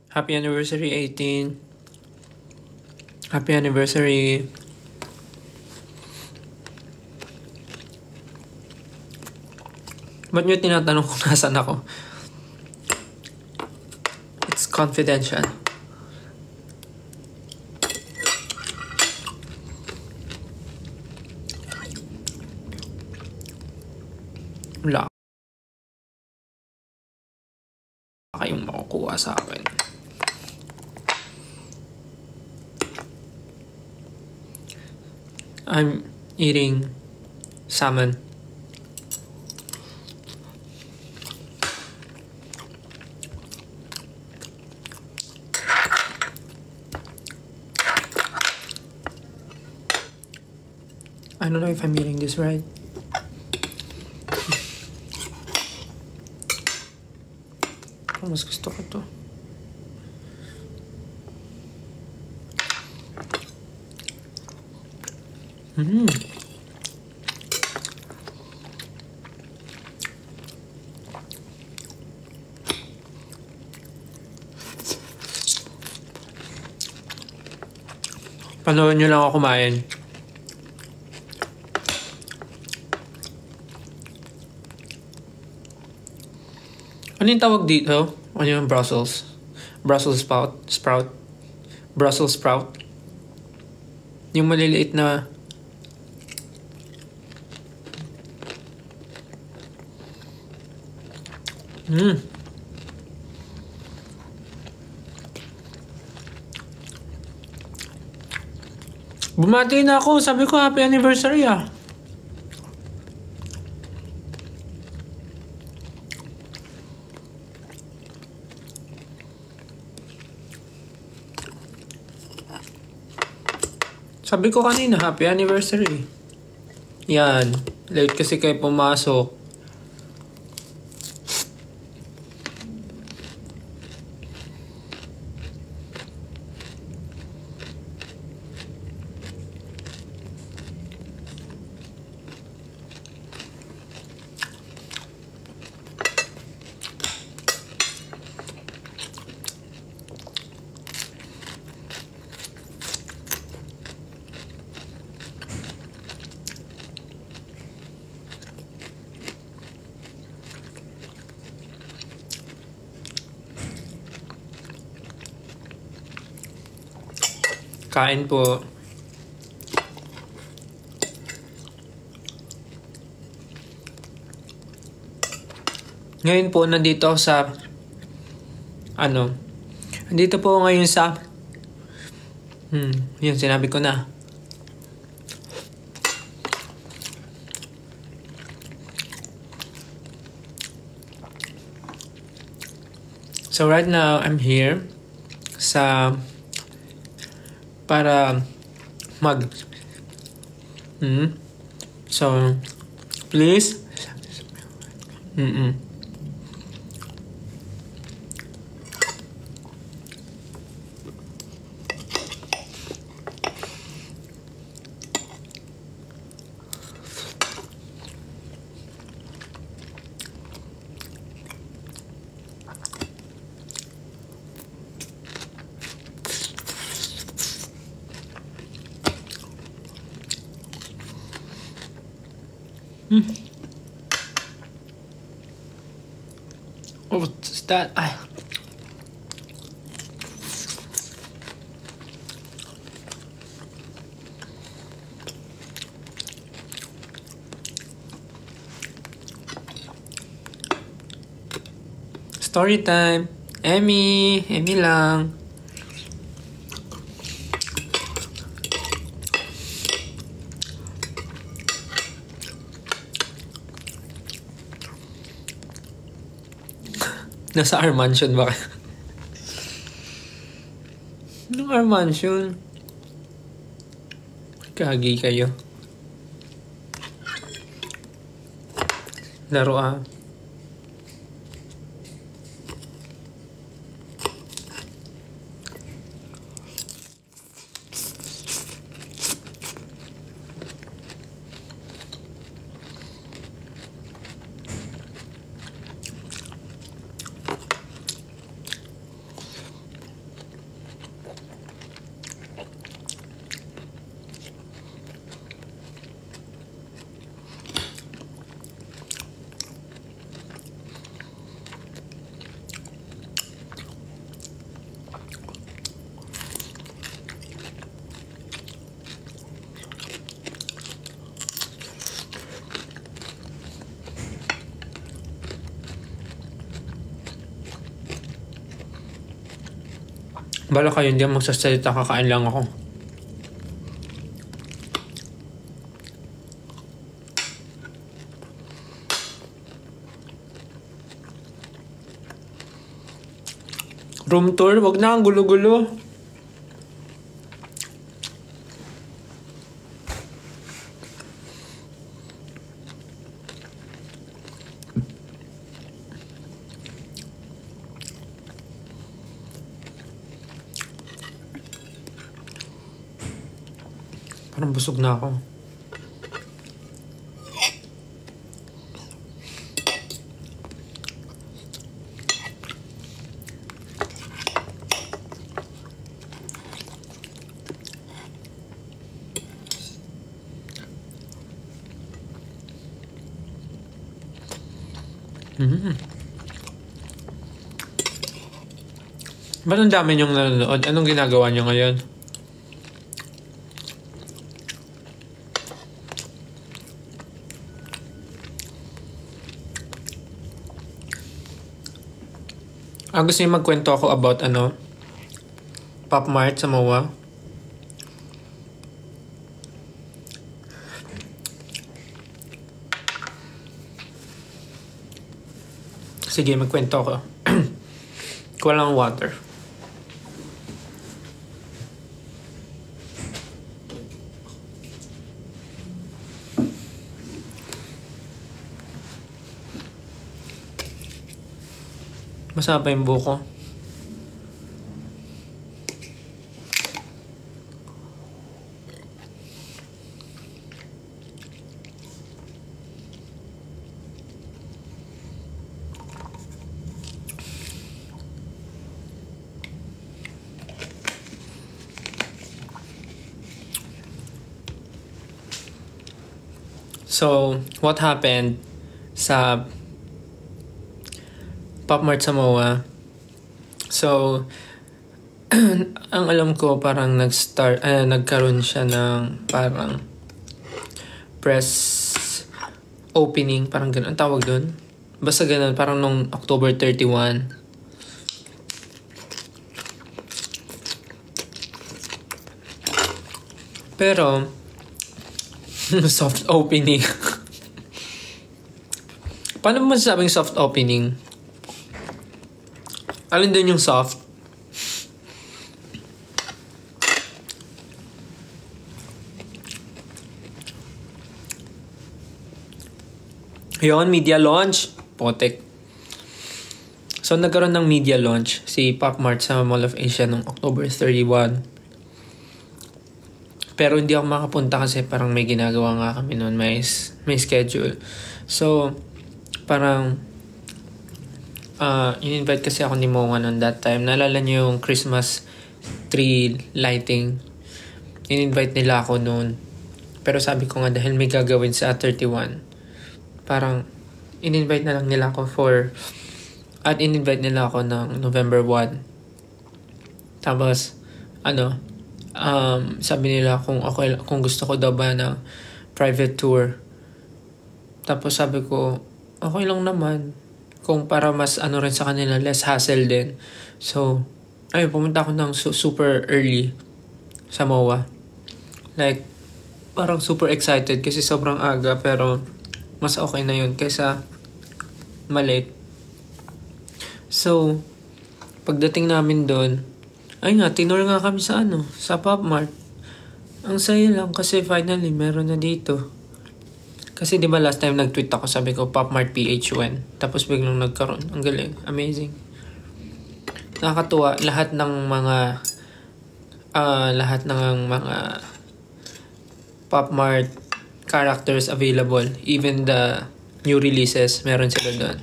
Happy anniversary 18. Happy anniversary. Ba't nyo tinatanong kung nasan ako? It's confidential. Wala kayong makukuha sa akin. I'm eating salmon. I don't know if I'm eating this right. Mas gusto ko to. Panoorin nyo lang ako kumain. Ano yung tawag dito? Ano yung Brussels? Brussels sprout? Brussels sprout? Yung maliliit na... Bumati na ako. Sabi ko, happy anniversary ah. Sabi ko kanina, happy anniversary. Yan. Late kasi kayo pumasok. Kain po. Ngayon po, nandito ako sa... Nandito po ngayon sa... Yun, sinabi ko na. So right now, I'm here sa... para mag... So, please... What's that? Story time. Emmy lang. Nasa our mansion ba? Anong our mansion? Kagi kayo. Laro ah. Bala kayo, hindi ako magsasalita, kakain lang ako. Room tour? Wag na, ang gulo-gulo. Parang busog na ako. Ba't ang dami niyong nanonood? Anong ginagawa niyo ngayon? Gusto niyo magkwento ako about Pop Mart sa MOA? Sige, magkwento ako. Kuha lang water. Masama pa yung buko. So, what happened sa Pop Mart sa MOA? So, ang alam ko parang nagkaroon siya ng parang press opening, parang gano'n. Ang tawag doon? Basta gano'n, parang nung October 31. Pero, soft opening. Paano mo masasabing soft opening? Alin doon yung soft? Yun, media launch. Potek. So, nagkaroon ng media launch si Pop Mart sa Mall of Asia noong October 31. Pero hindi ako makapunta kasi parang may ginagawa nga kami noon. May schedule. So, parang in-invite kasi ako ni Moa noon that time. Naalala niyo yung Christmas tree lighting. In-invite nila ako noon. Pero sabi ko nga dahil may gagawin sa 31, parang in-invite na lang nila ako at in-invite nila ako ng November 1. Tapos, sabi nila kung gusto ko daw ba ng private tour. Tapos sabi ko, okay lang naman. Kung para mas rin sa kanila, less hassle din. So, pumunta ako ng super early sa MOA. Like, parang super excited kasi sobrang aga, pero mas okay na yun kaysa malate. So, pagdating namin doon, tinur nga kami sa Pop Mart. Ang saya lang kasi finally meron na dito. Kasi di ba last time nag-tweet ako, sabi ko Pop Mart PH when. Tapos biglang nagkaroon. Ang galing. Amazing. Nakakatuwa. Lahat ng mga Pop Mart characters available. Even the new releases, meron sila doon.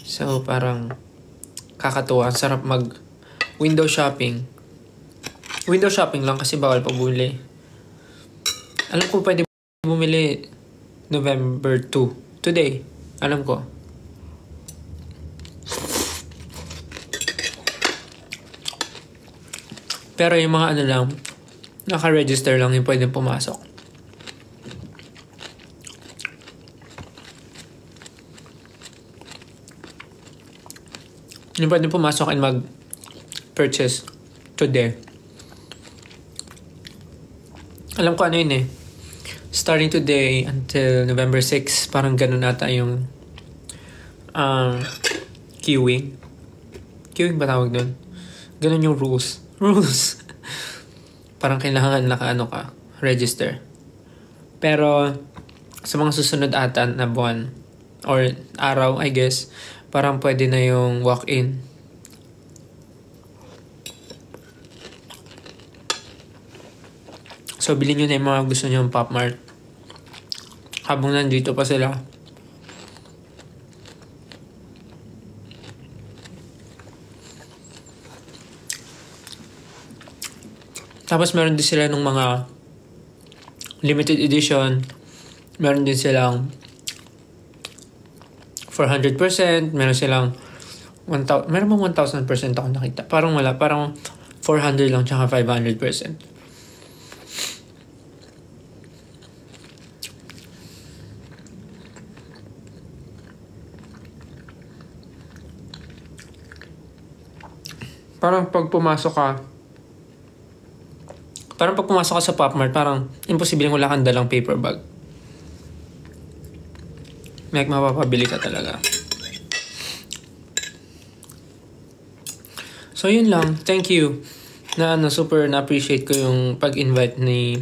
So parang kakatuwa. Sarap window shopping. Window shopping lang kasi bawal pa bumili. Alam ko pwede bumili November 2. Today. Alam ko. Pero yung mga lang, naka-register lang yung pwede pumasok. Yung pwede pumasok and mag-purchase today. Alam ko ano yun eh. Starting today until November 6, parang ganun ata yung queuing. Queuing ba tawag doon? Ganun yung rules. Rules. Parang kailangan ka, register. Pero sa mga susunod ata na buwan or araw, I guess, parang pwede na yung walk-in. So, bilhin nyo na yung mga gusto nyo yung Pop Mart. Habang nandito pa sila. Tapos, meron din sila ng mga limited edition. Meron din silang 400%. Meron silang 1,000. Meron bang 1,000% ako nakita? Parang wala. Parang 400 lang tsaka 500%. Parang pag pumasok ka sa Pop Mart, parang imposible wala kang dalang paper bag. May mapapabili ka talaga. So, yun lang. Thank you. Super na-appreciate ko yung pag-invite ni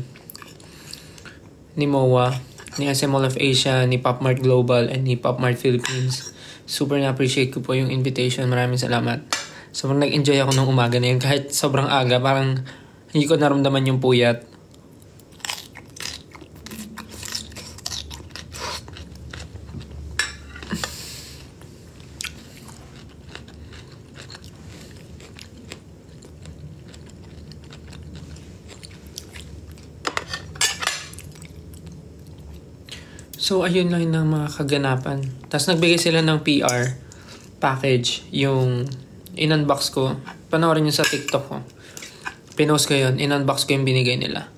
MOA, ni SM Mall of Asia, ni Pop Mart Global, and ni Pop Mart Philippines. Super na-appreciate ko po yung invitation. Maraming salamat. Sobrang nag-enjoy ako ng umaga na yun. Kahit sobrang aga, parang hindi ko naramdaman yung puyat. So, ayun lang ng mga kaganapan. Tapos nagbigay sila ng PR package, yung in-unbox ko. Panoorin nyo sa TikTok ko. Pinost ko yun. In-unbox ko yung binigay nila.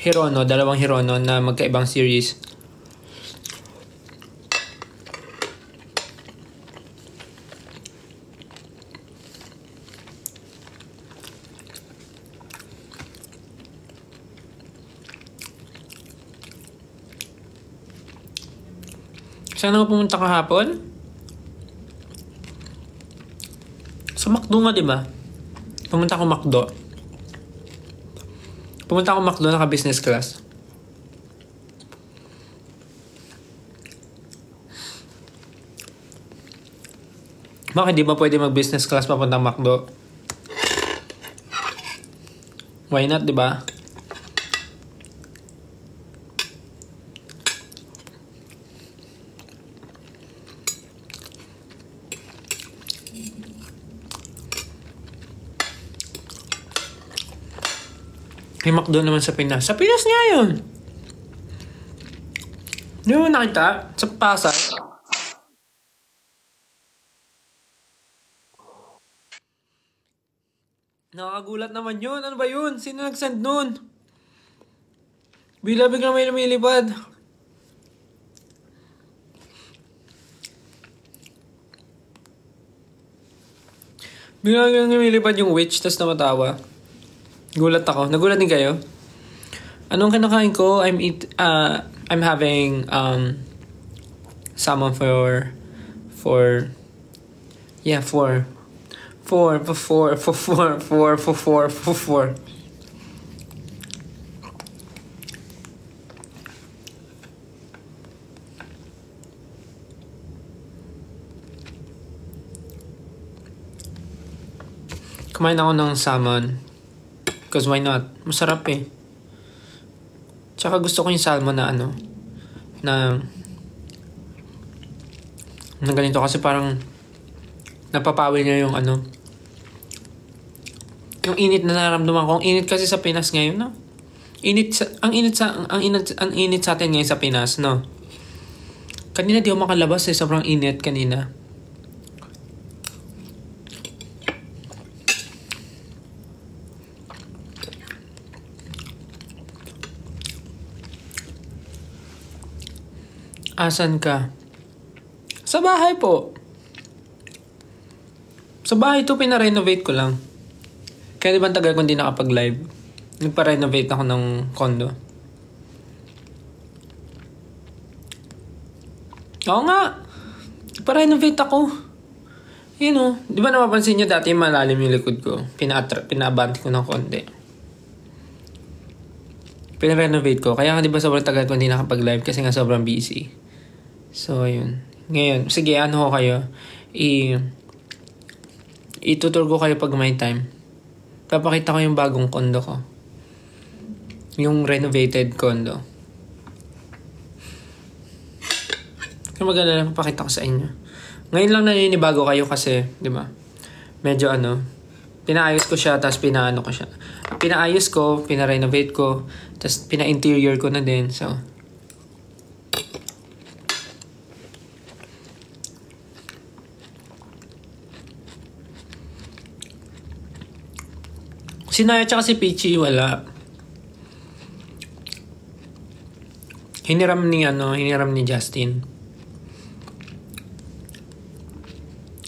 Hirono. 2 Hirono na magkaibang series. Saan ako pumunta kahapon? Sa McDo nga, diba? Pumunta ako McDo, naka-business class. Bakit di ba pwede mag-business class papuntang McDo? Why not, diba? May McDo naman sa Pinas. Sa Pinas nga yun. Hindi mo nakita? Sa Pasay. Nakakagulat naman yun. Ano ba yun? Sino nag-send nun? Bigla may lumilipad. Bigla lumilipad yung witch, tas namatawa. Gulat ako. Nagulat din kayo? Anong kinakain ko? I'm having salmon for Kumain ako ng salmon. Because why not? Masarap eh. Tsaka gusto ko yung salmon na na ganito kasi parang napapawi niya yung yung init na nararamdaman ko. Ang init kasi sa Pinas ngayon, no? Ang init sa atin ngayon sa Pinas, no? Kanina di ako makalabas eh. Sobrang init kanina. Asan ka? Sa bahay po. Sa bahay to, pinarenovate ko lang. Kaya di ba tagal kong di nakapag-live? Nagpa-renovate ako ng condo. Oo nga. Nagpa-renovate ako. Yun o. Di ba napapansin nyo dati malalim yung likod ko? Pinaabante ko ng konti. Pinarenovate ko. Kaya di ba sobrang tagal ko hindi nakapag-live kasi nga sobrang busy. So, yun. Ngayon, sige, ano ko kayo? Itutur ko kayo pag may time. Papakita ko yung bagong condo ko. Yung renovated condo. Kaya maganda na papakita ko sa inyo. Ngayon lang naninibago kayo kasi, di ba? Medyo pinaayos ko siya, tapos pinaano ko siya. Pinaayos ko, pina-renovate ko, tapos pina-interior ko na din. So, si Naya tsaka si Peachy, wala. Hiniram ni Justin.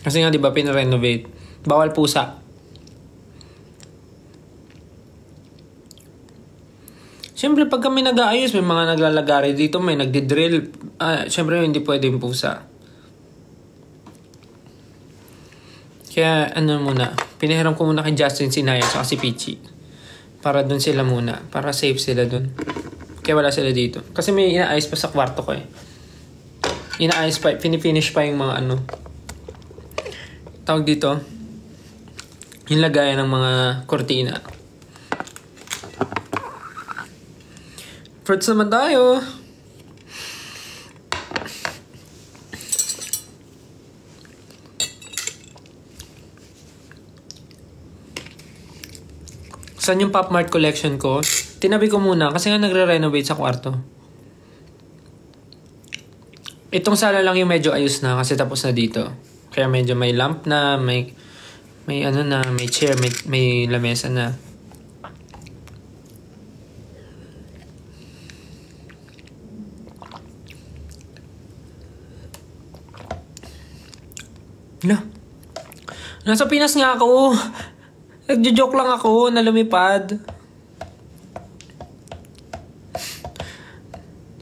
Kasi nga, di ba, pina-renovate. Bawal pusa. Siyempre, pag kami nag-aayos, may mga naglalagari dito, may nagdi-drill. Siyempre, hindi pwede yung pusa. Kaya, pinahiram ko muna kay Justin, si Naya, at si Peachy. Para dun sila muna. Para safe sila dun. Kaya wala sila dito. Kasi may inaayos pa sa kwarto ko eh. Inaayos pa, pinifinish pa yung mga tawag dito, yung lagayan ng mga kortina. Fruits naman tayo. Saan yung Pop Mart collection ko? Tinabi ko muna kasi nga nagre-renovate sa kwarto. Itong sala lang yung medyo ayos na kasi tapos na dito. Kaya medyo may lamp na, may chair, may lamesa na. Nasa Pinas nga ako. Nagjo-joke lang ako na lumipad.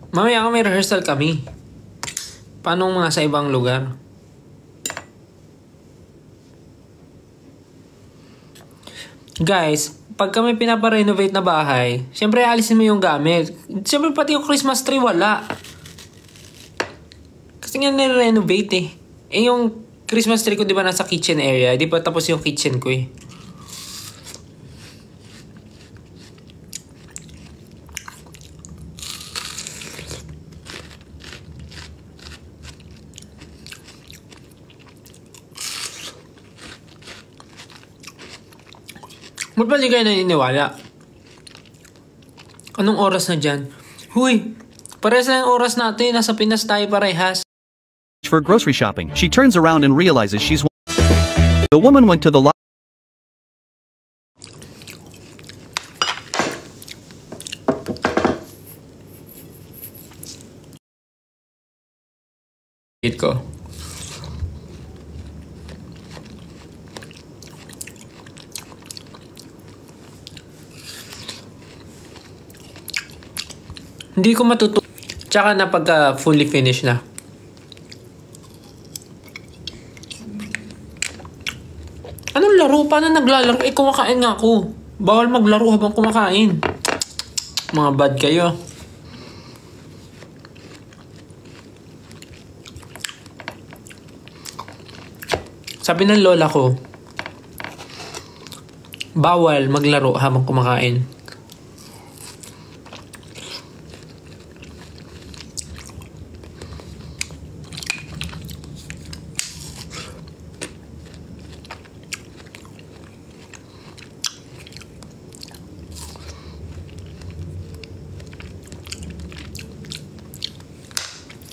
Mamaya may rehearsal kami. Paano mga sa ibang lugar? Guys, pag kami pinaparenovate na bahay, syempre alisin mo yung gamit. Syempre pati yung Christmas tree wala. Kasi nga nire-renovate eh. Eh yung Christmas tree ko di ba nasa kitchen area? Di pa tapos yung kitchen ko eh. Ba't ba di kayo naniniwala? Anong oras na dyan? Huy, parehas na yung oras natin. Nasa Pinas tayo parehas. For grocery shopping, she turns around and realizes she's. The woman went to the lot. Ko. Hindi ko matuto. Tsaka na pagka fully finished na. Anong laro? Paano naglalaro? Eh, kumakain nga ako. Bawal maglaro habang kumakain. Mga bad kayo. Sabi ng lola ko, bawal maglaro habang kumakain.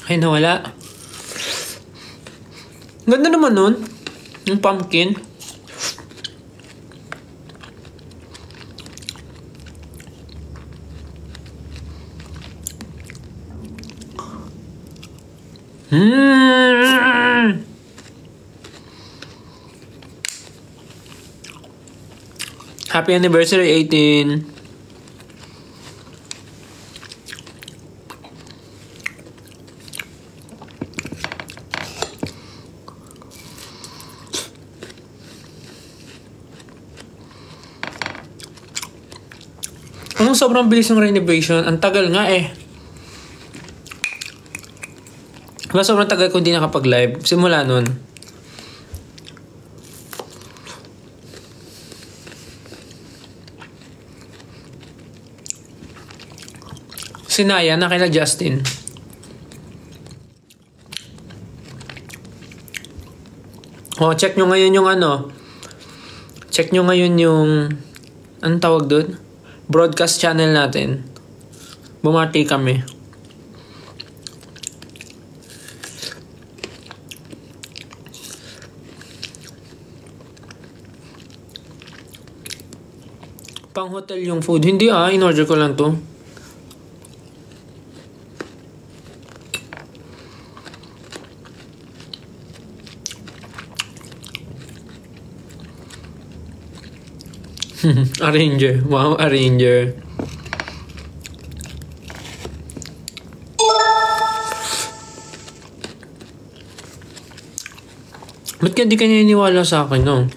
Ay, nawala. Ganda naman nun. Yung pumpkin. Happy anniversary, 18. Anong sobrang bilis ng renovation? Ang tagal nga eh. Diba sobrang tagal ko hindi nakapag-live? Simula nun. Sinaya na kina Justin. Oh, check nyo ngayon yung ano. Check nyo ngayon yung anong tawag doon? Broadcast channel natin. Bumati kami. Pang hotel yung food. Hindi in-order ko lang to. Arranger. Wow, arranger. Ba't ka di ka naniniwala sa akin, no?